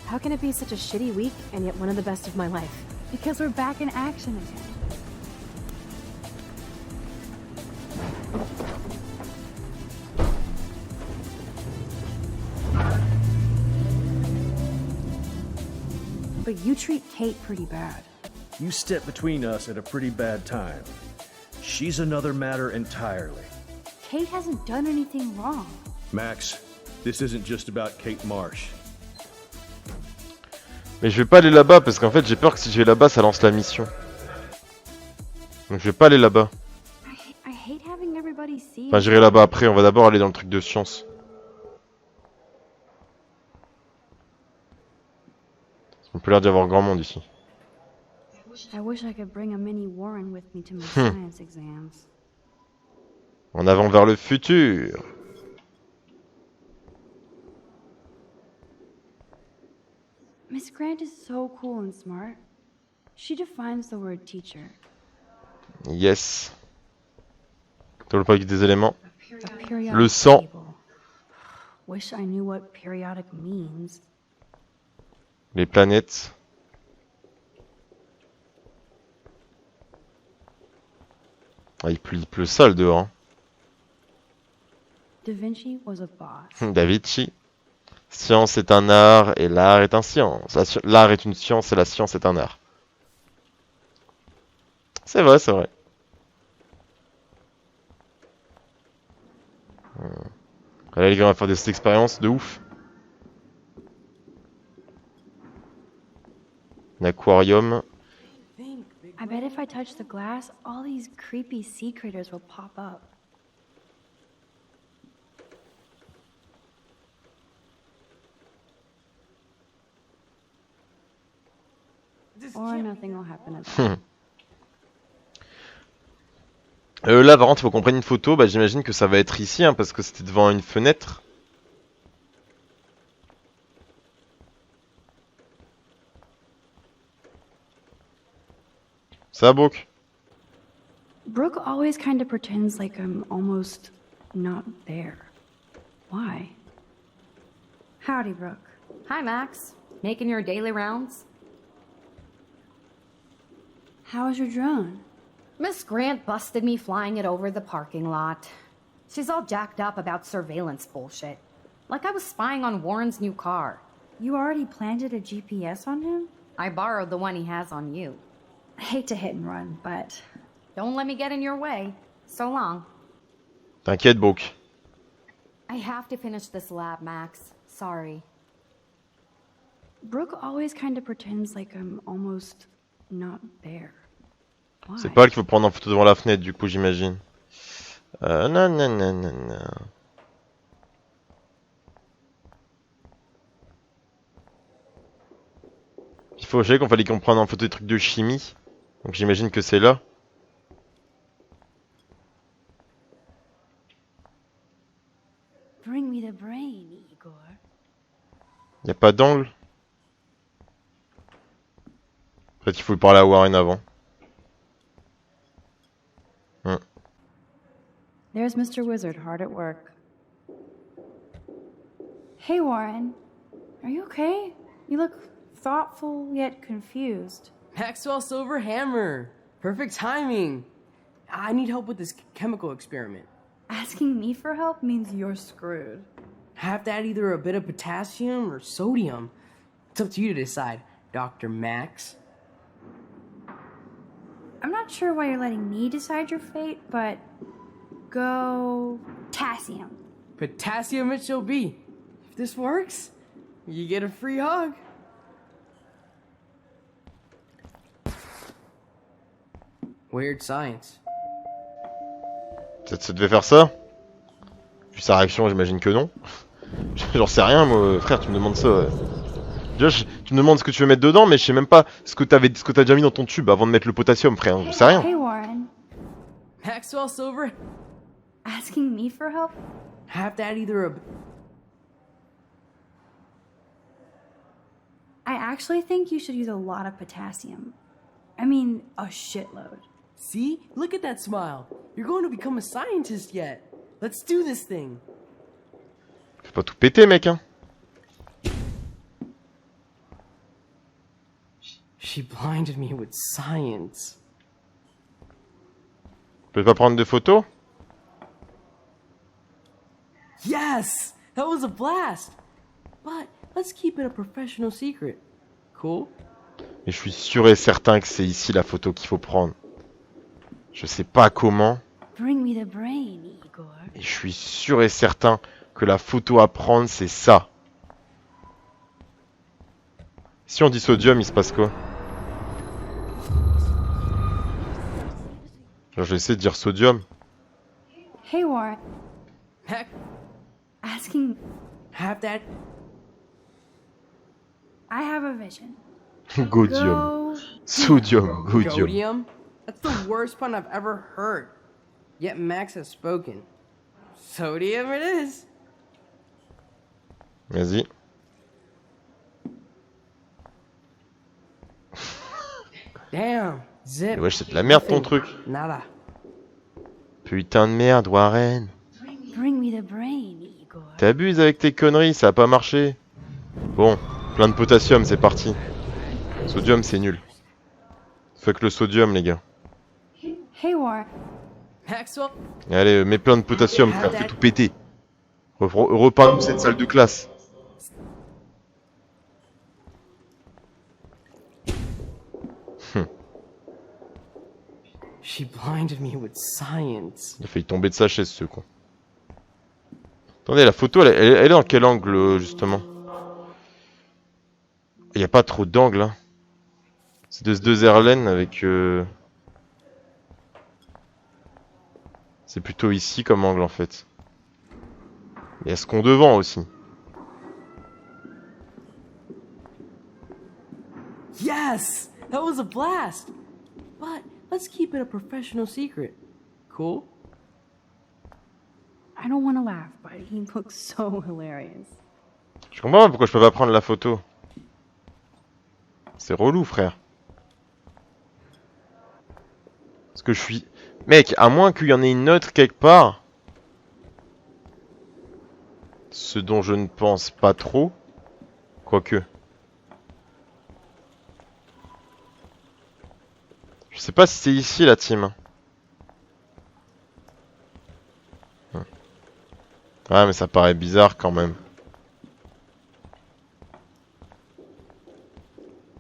How can it be such a shitty week and yet one of the best of my life? Because we're back in action again. But you treat Kate pretty bad. You step between us at a pretty bad time. She's another matter entirely. Kate hasn't done anything wrong. Max, this isn't just about Kate Marsh. Mais je vais pas aller là-bas parce qu'en fait j'ai peur que si je vais là-bas ça lance la mission. Donc je vais pas aller là-bas. I hate having everybody see. Enfin j'irai là-bas après, on va d'abord aller dans le truc de science. On peut l'air d'y avoir grand monde ici. I wish I could bring a mini Warren with me to my science exams. En avant vers le futur. Miss Grant is so cool and smart. She defines the word teacher. Yes. T'as pas des éléments. A periodic Le sang. table. Wish I knew what periodic means. Les planètes. Ah, il pleut sale dehors. Hein. Da Vinci was a boss. Da Vinci. Science est un art et l'art est un science. L'art est une science et la science est un art. C'est vrai, c'est vrai. Là, les gars, on va faire des expériences de ouf. Un aquarium. I bet if I touch the glass, all these creepy sea critters will pop up. Or nothing will happen at all. Là, par contre, il faut qu'on prenne une photo. Bah, j'imagine que ça va être ici, hein, parce que c'était devant une fenêtre. Ça va, Brooke? Brooke always kind of pretends like I'm almost not there. Why? Howdy, Brooke. Hi, Max. Making your daily rounds? How's your drone? Miss Grant busted me flying it over the parking lot. She's all jacked up about surveillance bullshit. Like I was spying on Warren's new car. You already planted a GPS on him? I borrowed the one he has on you. I hate to hit and run, but... Don't let me get in your way. So long. T'inquiète, Brooke. I have to finish this lab, Max. Sorry. Brooke always kind of pretends like I'm almost not there. Why? C'est pas elle qu'il faut prendre en photo devant la fenêtre, du coup, j'imagine. Non, non, non, non, non. Il faut, je savais qu'on fallait qu'on prenne en photo des trucs de chimie. Donc j'imagine que c'est là. Bring me the brain, Igor. Y a pas d'angle. Peut-être qu'il faut parler à Warren avant. There's Mr. Wizard hard at work. Hey, Warren. Are you okay? You look thoughtful yet confused. Maxwell Silver Hammer! Perfect timing! I need help with this chemical experiment. Asking me for help means you're screwed. I have to add either a bit of potassium or sodium. It's up to you to decide, Dr. Max. I'm not sure why you're letting me decide your fate, but go potassium. Potassium it shall be. If this works, you get a free hug. Weird science. Peut-être ça devait faire ça. Puis sa réaction, j'imagine que non. J'en sais rien, moi, frère, tu me demandes ça. Déjà, tu me demandes ce que tu veux mettre dedans, mais je sais même pas ce que t'as déjà mis dans ton tube avant de mettre le potassium, frère. Je sais rien. Hey, Warren. Maxwell Silver? Asking me for help? I have to add either a... I actually think you should use a lot of potassium. I mean, a shitload. See? Look at that smile. You're going to become a scientist yet. Let's do this thing. Fais pas tout péter, mec, hein. She blinded me with science. Tu peux pas prendre de photos? Yes! That was a blast! But let's keep it a professional secret. Cool? Mais je suis sûr et certain que c'est ici la photo qu'il faut prendre. Je sais pas comment, Bring me the brain, Igor. mais je suis sûr et certain que la photo à prendre, c'est ça. Si on dit sodium, il se passe quoi? Genre, je vais essayer de dire sodium. Hey, Warren. Heck, Asking. have that. I have a vision. Godium. Go. Sodium, godium. Godium? That's the worst pun I've ever heard. Yet Max has spoken. Sodium it is. Vas-y. Damn. Zip. Wesh, c'est de la merde ton Nothing. truc. Nada. Putain de merde, Warren. Bring me the brain, Igor. T'abuses avec tes conneries, ça a pas marché. Bon, plein de potassium, c'est parti. Sodium, c'est nul. Fuck le sodium, les gars. Hey, Warren. Maxwell. Allez, mets plein de potassium, frère, fais tout péter. Repeins-nous cette salle de classe. She blinded me with science. Il a failli tomber de sa chaise, ce con. Attendez, la photo, elle est dans quel angle, justement? Il n'y a pas trop d'angle, hein. C'est de ce deux Erlen avec... C'est plutôt ici comme angle, en fait. Il y a ce qu'on devant aussi. Yes! That was a blast! But let's keep it a professional secret. Cool? I don't want to laugh, but he looks so hilarious. Je comprends pas pourquoi je peux pas prendre la photo. C'est relou, frère. Parce que je suis... Mec, à moins qu'il y en ait une autre quelque part. Ce dont je ne pense pas trop. Quoique. Je sais pas si c'est ici la team. Ouais, mais ça paraît bizarre quand même.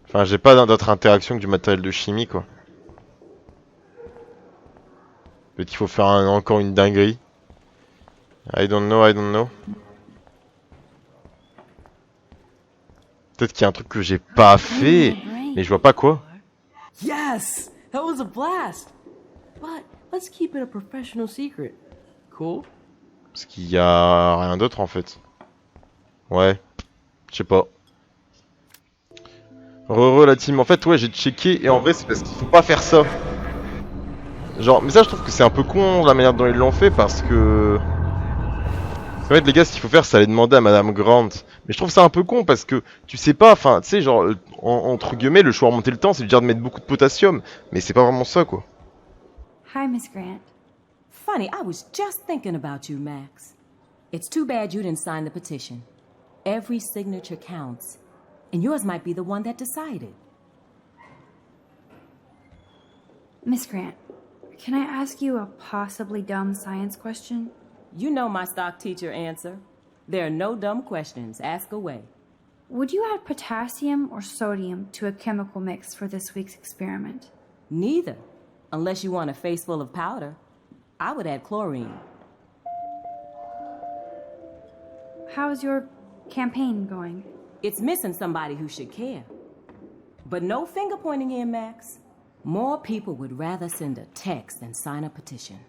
Enfin, j'ai pas d'autre interaction que du matériel de chimie, quoi. Peut-être qu'il faut faire encore une dinguerie. I don't know, I don't know. Peut-être qu'il y a un truc que j'ai pas fait, mais je vois pas quoi. Yes! That was a blast! But let's keep it a professional secret. Cool? Parce qu'il y a rien d'autre en fait. Ouais, je sais pas. La team. En fait, ouais, j'ai checké et en vrai, c'est parce qu'il faut pas faire ça. Genre, mais ça, je trouve que c'est un peu con la manière dont ils l'ont fait parce que. En fait, les gars, ce qu'il faut faire, c'est aller demander à Madame Grant. Mais je trouve ça un peu con parce que tu sais pas, enfin, tu sais, genre, entre guillemets, le choix à remonter le temps, c'est de dire de mettre beaucoup de potassium. Mais c'est pas vraiment ça, quoi. Hi, Miss Grant. Funny, I was just thinking about you, Max. It's too bad you didn't sign the petition. Every signature counts, and yours might be the one that decided. Miss Grant, can I ask you a possibly dumb science question? You know my stock teacher answer. There are no dumb questions. Ask away. Would you add potassium or sodium to a chemical mix for this week's experiment? Neither, unless you want a face full of powder. I would add chlorine. How's your campaign going? It's missing somebody who should care. But no finger pointing here, Max. More people would rather send a text than sign a petition.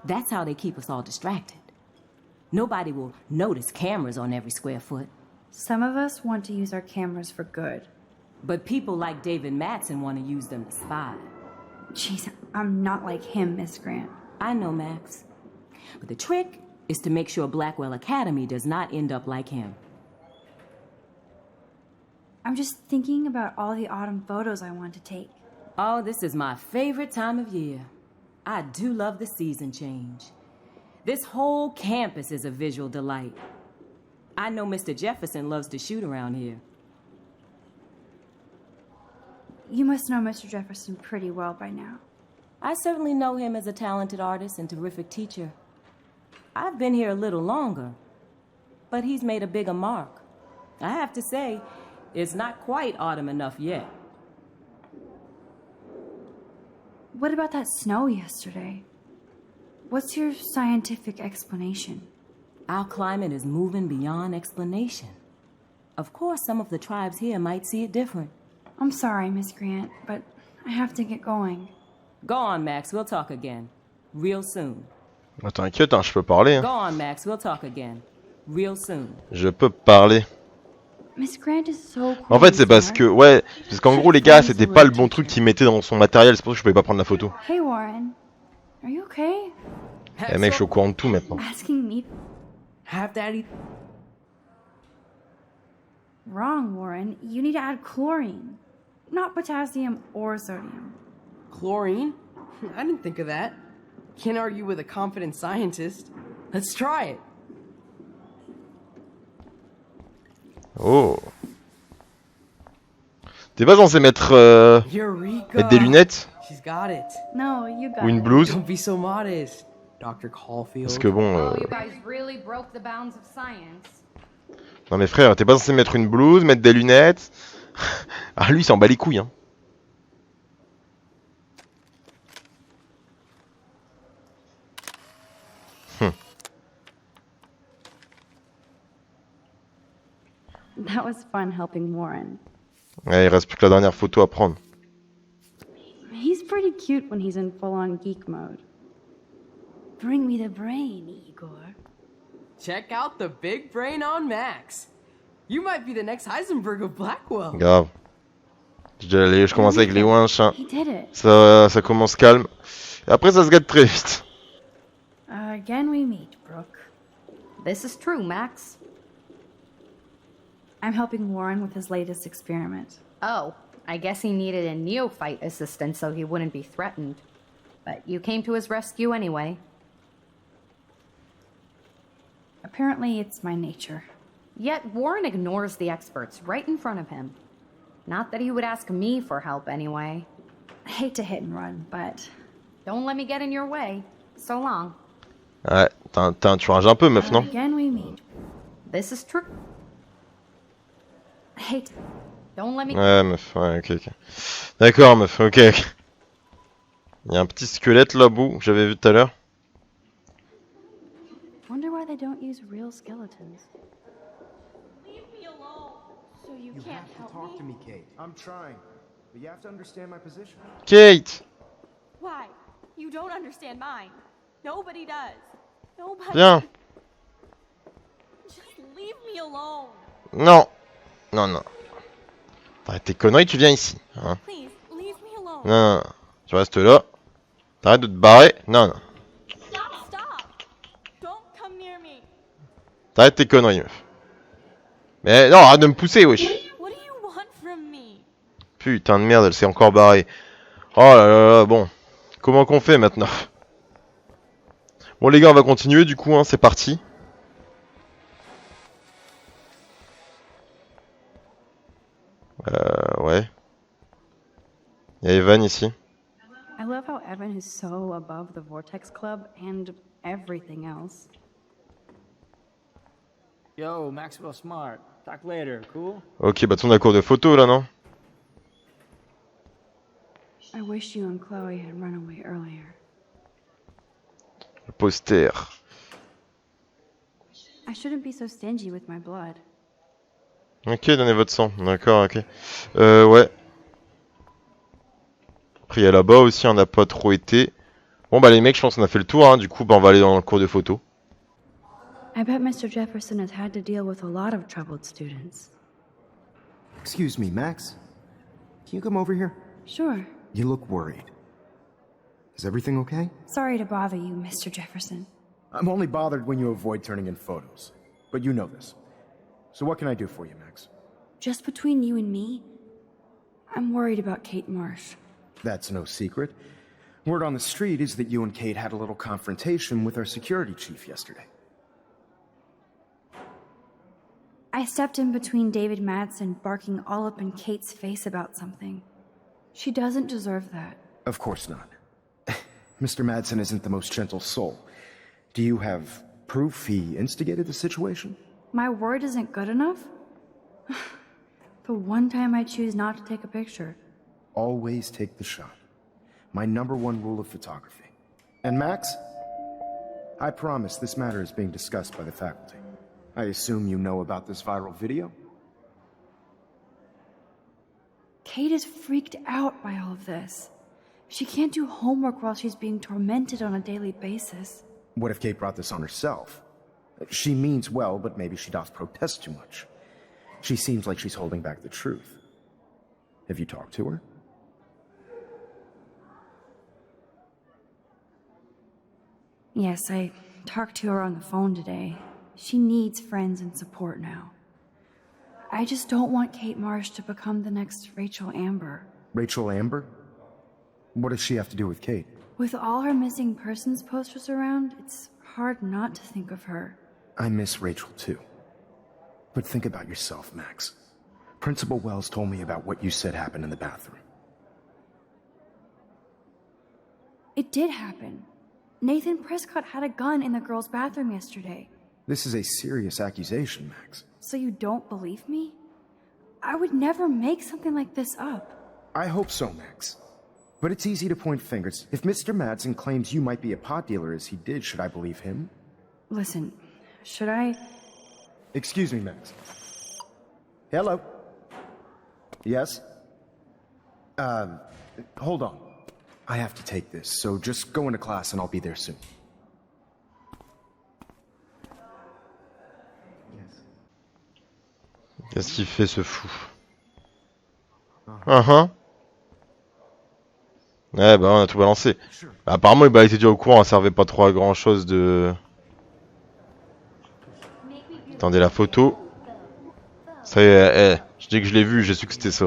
That's how they keep us all distracted. Nobody will notice cameras on every square foot. Some of us want to use our cameras for good. But people like David Mattson want to use them to spy. Jeez, I'm not like him, Miss Grant. I know, Max. But the trick is to make sure Blackwell Academy does not end up like him. I'm just thinking about all the autumn photos I want to take. Oh, this is my favorite time of year. I do love the season change. This whole campus is a visual delight. I know Mr. Jefferson loves to shoot around here. You must know Mr. Jefferson pretty well by now. I certainly know him as a talented artist and terrific teacher. I've been here a little longer, but he's made a bigger mark. I have to say, it's not quite autumn enough yet. What about that snow yesterday? What's your scientific explanation? Our climate is moving beyond explanation. Of course, some of the tribes here might see it different. I'm sorry, Miss Grant, but I have to get going. Go on, Max, we'll talk again. Real soon. Oh, t'inquiète, hein, je peux parler. Go Hein. on, Max, we'll talk again. Real soon. Je peux parler. Miss Grant is so cool. En fait, c'est parce que, ouais, parce qu'en gros, les gars, c'était pas le bon truc qu'ils mettaient dans son matériel, c'est pour ça que je pouvais pas prendre la photo. Hey, Warren. Are you okay? Eh mec, je suis au courant de tout maintenant. Asking me. Half daddy. Wrong, Warren. You need to add chlorine. Not potassium or sodium. Chlorine? I didn't think of that. Can't argue with a confident scientist. Let's try it. Oh. T'es pas censé mettre Eureka! des lunettes She's got it. No, you got ou une it. blouse? Don't be so modest, Dr. Caulfield. Parce que bon... Oh, you guys really broke the bounds of science. Non mais frère, t'es pas censé mettre une blouse, mettre des lunettes. Ah lui, il s'en bat les couilles, hein. That was fun helping Warren. Ouais, il reste plus que la dernière photo à prendre. He's pretty cute when he's in full-on geek mode. Bring me the brain, Igor. Check out the big brain on Max. You might be the next Heisenberg of Blackwell. Grave. Je commence avec les ouinches, hein. He did it. Ça commence calme. Et après, ça se gâte très vite. Again we meet, Brooke. This is true, Max. I'm helping Warren with his latest experiment. Oh, I guess he needed a neophyte assistant so he wouldn't be threatened. But you came to his rescue anyway. Apparently it's my nature. Yet Warren ignores the experts right in front of him. Not that he would ask me for help anyway. I hate to hit and run, but... Don't let me get in your way. So long. Ouais, tu ranges un peu, meuf, non? Again we meet. This is true. I hate... Don't let me... Ouais, meuf, ouais, ok. D'accord, meuf, ok. Il y a un petit squelette là-bout que j'avais vu tout à l'heure. Wonder why they don't use real skeletons. Leave me alone. So you can't help Talk me? to me, Kate. I'm trying, but you have to understand my position. Kate! Why? You don't understand mine. Nobody does. Nobody. Viens! Just leave me alone. Non! Non, non. T'arrêtes tes conneries, tu viens ici. Hein. Please, leave me alone. Non, non, non. Tu restes là. T'arrêtes de te barrer. Non, non. Stop. Don't come near me. T'arrêtes tes conneries, meuf. Mais non, arrête de me pousser, wesh. What do you want from me? Putain de merde, elle s'est encore barrée. Oh là là là, bon. Comment qu'on fait maintenant? Bon les gars, on va continuer du coup, hein, c'est parti. Ouais. Il y a Evan ici. I love how Evan is so above the Vortex Club and everything else. Yo, Maxwell Smart. Talk later, cool? Ok, bah ton accord de photo là, non? I wish you and Chloe had run away earlier. Le poster. I shouldn't be so stingy with my blood. Ok, donnez votre sang. D'accord, ok. Ouais. Après, il y a là-bas aussi, on n'a pas trop été. Bon, bah les mecs, je pense qu'on a fait le tour, hein. Du coup, bah on va aller dans le cours de photo. I bet Mr. Jefferson has had to deal with a lot of troubled students. Excuse me, Max. Can you come over here? Sure. You look worried. Is everything okay? Sorry to bother you, Mr. Jefferson. I'm only bothered when you avoid turning in photos. But you know this. So what can I do for you, Max? Just between you and me, I'm worried about Kate Marsh. That's no secret. Word on the street is that you and Kate had a little confrontation with our security chief yesterday. I stepped in between David Madsen barking all up in Kate's face about something. She doesn't deserve that. Of course not. Mr. Madsen isn't the most gentle soul. Do you have proof he instigated the situation? My word isn't good enough? The one time I choose not to take a picture. Always take the shot. My #1 rule of photography. And Max? I promise this matter is being discussed by the faculty. I assume you know about this viral video? Kate is freaked out by all of this. She can't do homework while she's being tormented on a daily basis. What if Kate brought this on herself? She means well, but maybe she doth protest too much. She seems like she's holding back the truth. Have you talked to her? Yes, I talked to her on the phone today. She needs friends and support now. I just don't want Kate Marsh to become the next Rachel Amber. Rachel Amber? What does she have to do with Kate? With all her missing persons posters around, it's hard not to think of her. I miss Rachel too. But think about yourself, Max. Principal Wells told me about what you said happened in the bathroom. It did happen. Nathan Prescott had a gun in the girls' bathroom yesterday. This is a serious accusation, Max. So you don't believe me? I would never make something like this up. I hope so, Max. But it's easy to point fingers. If Mr. Madsen claims you might be a pot dealer as he did, should I believe him? Listen, should I... Excuse me, Max. Hello? Yes? Hold on. I have to take this, so just go into class and I'll be there soon. Qu'est-ce qu'il fait ce fou? Ouais, bah on a tout balancé. Bah, apparemment, il était déjà au courant, ça servait pas trop à grand chose de... Attendez, la photo. Ça y est, dès que je l'ai vu, j'ai su que c'était ça.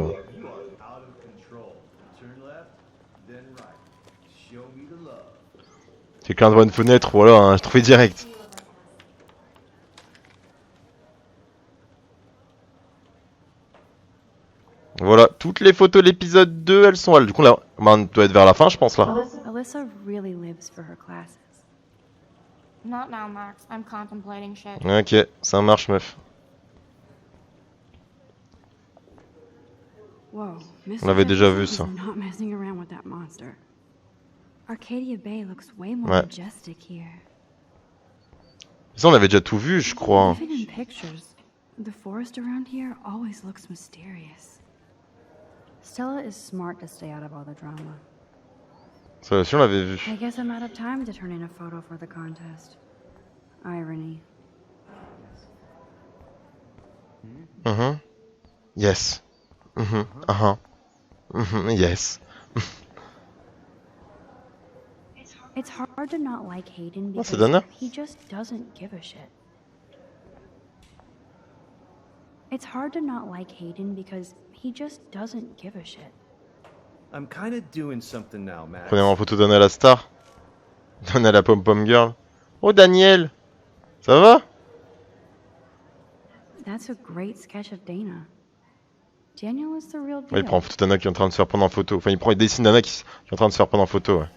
Quelqu'un devant une fenêtre, voilà, hein, je trouvais direct. Voilà, toutes les photos de l'épisode 2, elles sont là. Du coup, là, on doit être vers la fin, je pense, là. Alyssa really lives for her classes. Not now, Max. I'm contemplating shit. Ok, ça marche, meuf. Whoa, On l'avait déjà vu, ça. Not messing around with that monster. Arcadia Bay looks way more Ouais. majestic here. Ça, on avait déjà tout vu, je crois. Even in pictures, the forest around here always looks mysterious. Stella is smart to stay out of all the drama. Ça aussi, on l'avait vu. I guess I'm out of time to turn in a photo for the contest. Irony. Yes. Yes. It's hard to not like Hayden because c'est Dana. he just doesn't give a shit. It's hard to not like Hayden because he just doesn't give a shit. I'm kind of doing something now, Max. Prenez en photo Dana la star. Dana la pom-pom girl. Oh, Daniel. Ça va? That's a great sketch of Dana. Daniel is the real Ouais, deal. il prend en photo Dana qui est en train de se faire prendre en photo. Enfin, il dessine Dana qui est en train de se faire prendre en photo, ouais.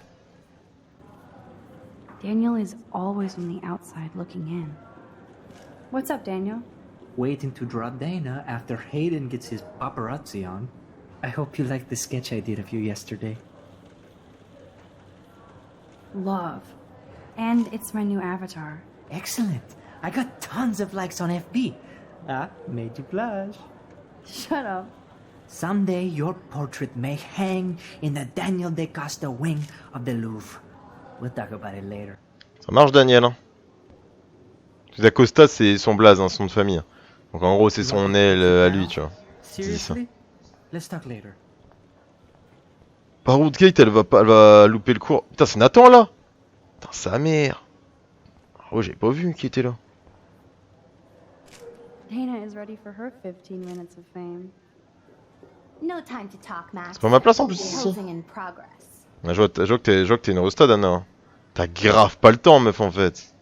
Daniel is always on the outside looking in. What's up, Daniel? Waiting to draw Dana after Hayden gets his paparazzi on. I hope you liked the sketch I did of you yesterday. Love. And it's my new avatar. Excellent. I got tons of likes on FB. Made you blush. Shut up. Someday your portrait may hang in the Daniel de Costa wing of the Louvre. We'll talk about it later. Ça marche, Daniel. Hein. D'Acosta, c'est son blaze, hein, son nom de famille. Donc en gros, c'est son aile à lui, tu vois. Seriously? Let's talk later. Par où Kate, elle va louper le cours. Putain, c'est Nathan là. Putain, sa mère. Oh, j'avais pas vu qui était là. Dana is ready for her 15 minutes of fame. No time to talk, Max. C'est pas ma place en plus ici. Posing in progress. Je vois que t'es une rosta, Dana. T'as grave pas le temps, meuf, en fait.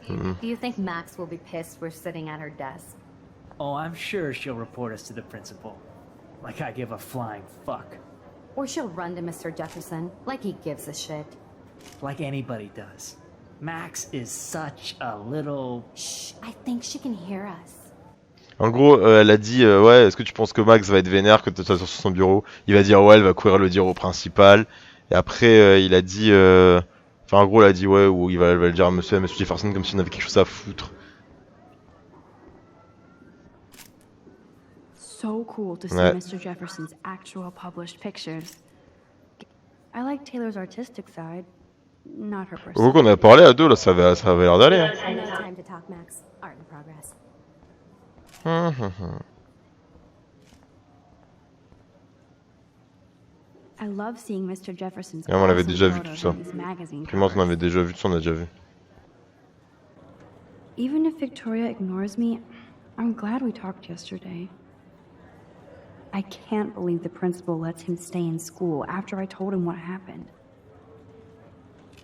Do you think Max will be pissed we're sitting at her desk? Oh, I'm sure she'll report us to the principal. Like I give a flying fuck. Or she'll run to Mr. Jefferson, like he gives a shit. Like anybody does. Max is such a little... Shh, I think she can hear us. En gros, elle a dit ouais, est-ce que tu penses que Max va être vénère que tu sois sur son bureau? Il va dire ouais, elle va courir le dire au principal. Et après, il a dit... Enfin, en gros, elle a dit ouais, ou elle va le dire à Monsieur Jefferson comme si on avait quelque chose à foutre. So cool to see Ouais. Mr. Jefferson's actual published pictures. I like Taylor's artistic side, not her Au personal. coup qu'on a parlé à deux, là, ça avait l'air d'aller. Hein. No time to talk, Max. Art in progress. I love seeing Mr. Jefferson's Et on l'avait awesome déjà vu photos tout ça. on these magazine Puis moi, on covers. avait déjà vu tout ça, on a déjà vu. Even if Victoria ignores me, I'm glad we talked yesterday. I can't believe the principal lets him stay in school after I told him what happened.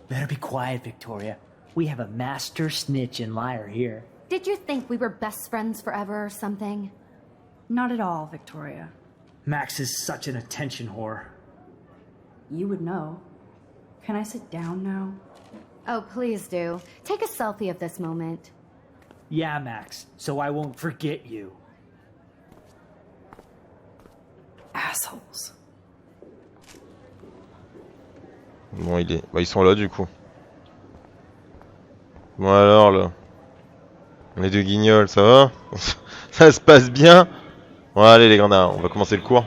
Better be quiet, Victoria. We have a master snitch and liar here. Did you think we were best friends forever or something? Not at all, Victoria. Max is such an attention whore. You would know. Can I sit down now? Oh, please do. Take a selfie of this moment. Yeah, Max, so I won't forget you. Assholes. Bon, bah, ils sont là du coup. Bon alors là. Les deux guignols, ça va? Ça se passe bien? Bon allez les grands, on va commencer le cours.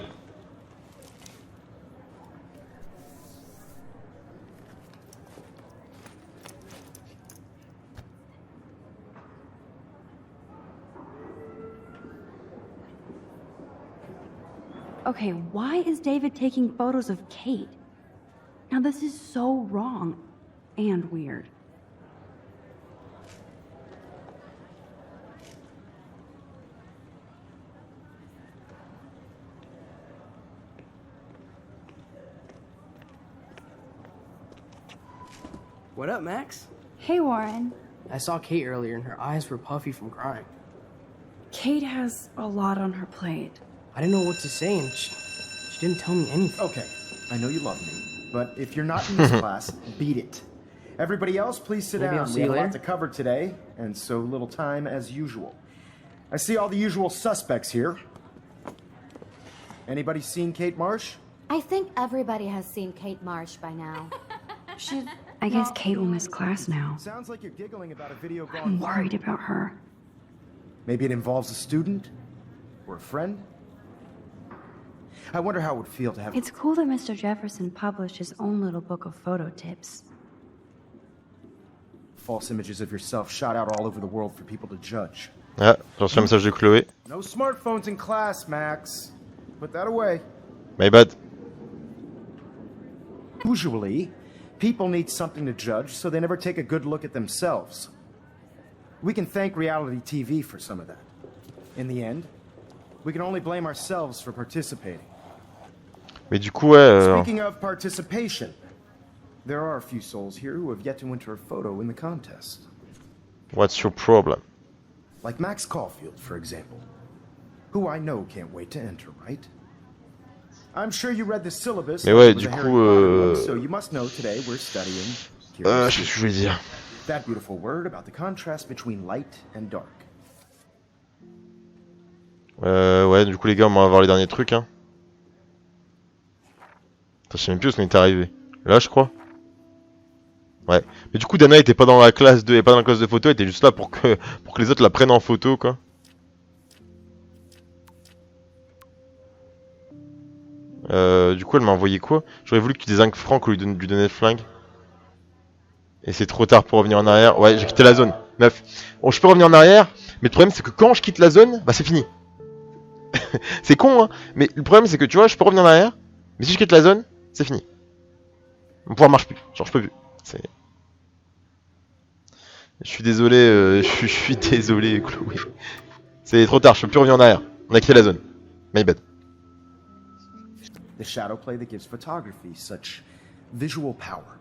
Okay, why is David taking photos of Kate? Now this is so wrong and weird. What up, Max? Hey, Warren. I saw Kate earlier and her eyes were puffy from crying. Kate has a lot on her plate. I didn't know what to say and she didn't tell me anything. Okay, I know you love me, but if you're not in this class, beat it. Everybody else, please sit Maybe down. I'll We see have you a lot later. to cover today, and so little time as usual. I see all the usual suspects here. Anybody seen Kate Marsh? I think everybody has seen Kate Marsh by now. I guess Kate will miss class now. Sounds like you're giggling about a video gone I'm viral. worried about her. Maybe it involves a student or a friend. I wonder how it would feel to have It's cool that Mr. Jefferson published his own little book of photo tips. false images of yourself shot out all over the world for people to judge. Ah, j'ai reçu un message de Chloé. No smartphones in class, Max. Put that away. My bad. Usually, people need something to judge, so they never take a good look at themselves. We can thank reality TV for some of that. In the end, we can only blame ourselves for participating. Mais du coup, ouais. Speaking of participation, there are a few souls here who have yet to enter a photo in the contest. What's your problem? Like Max Caulfield, for example, who I know can't wait to enter, right? I'm sure you read the syllabus. Mais ouais, It was du a Harry coup, Potter book, so you must know today we're studying. Je sais ce que je voulais dire. That beautiful word about the contrast between light and dark. Ouais, du coup, les gars, on va voir les derniers trucs, hein. Attends, je sais même plus où on est arrivé. Là, je crois. Ouais. Mais du coup, Dana était pas dans la classe de, pas dans la classe de photo, elle était juste là pour que les autres la prennent en photo, quoi. Du coup, elle m'a envoyé quoi? J'aurais voulu que tu désingues Franck au lieu de lui donner le flingue. Et c'est trop tard pour revenir en arrière. Ouais, j'ai quitté la zone. 9. Bon, je peux revenir en arrière, mais le problème c'est que quand je quitte la zone, bah c'est fini. C'est con, hein. Mais le problème c'est que tu vois, je peux revenir en arrière, mais si je quitte la zone, c'est fini. Mon pouvoir marche plus. Genre, je peux plus. C'est... Je suis désolé, je suis désolé, Chloé. C'est trop tard, je peux plus revenir en arrière. On a quitté la zone. My bad. The shadow play that gives photography such visual power.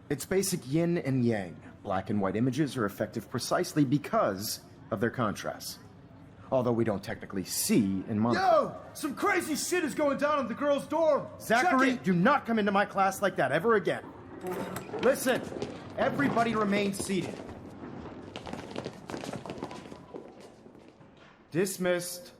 It's basic yin and yang. Black and white images are effective precisely because of their contrast. Although we don't technically see in months. Yo! Some crazy shit is going down in the girls' dorm! Zachary, do not come into my class like that ever again. Listen, everybody remain seated. Dismissed.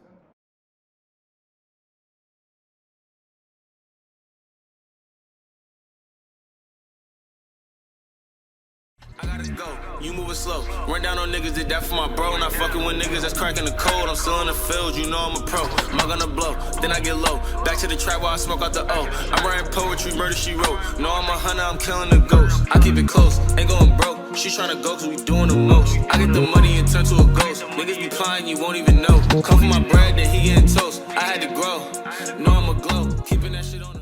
I gotta go, you moving slow. Run down on niggas, did that for my bro. Not fucking with niggas that's cracking the code. I'm still in the field, you know I'm a pro. Mug on the blow, then I get low. Back to the trap while I smoke out the O. I'm writing poetry, murder she wrote. No, I'm a hunter, I'm killing the ghost. I keep it close, ain't going broke. She tryna go cause we doing the most. I get the money and turn to a ghost. Niggas be plying, you won't even know. Come for my bread, then he getting toast. I had to grow, know I'm a glow. Keeping that shit on the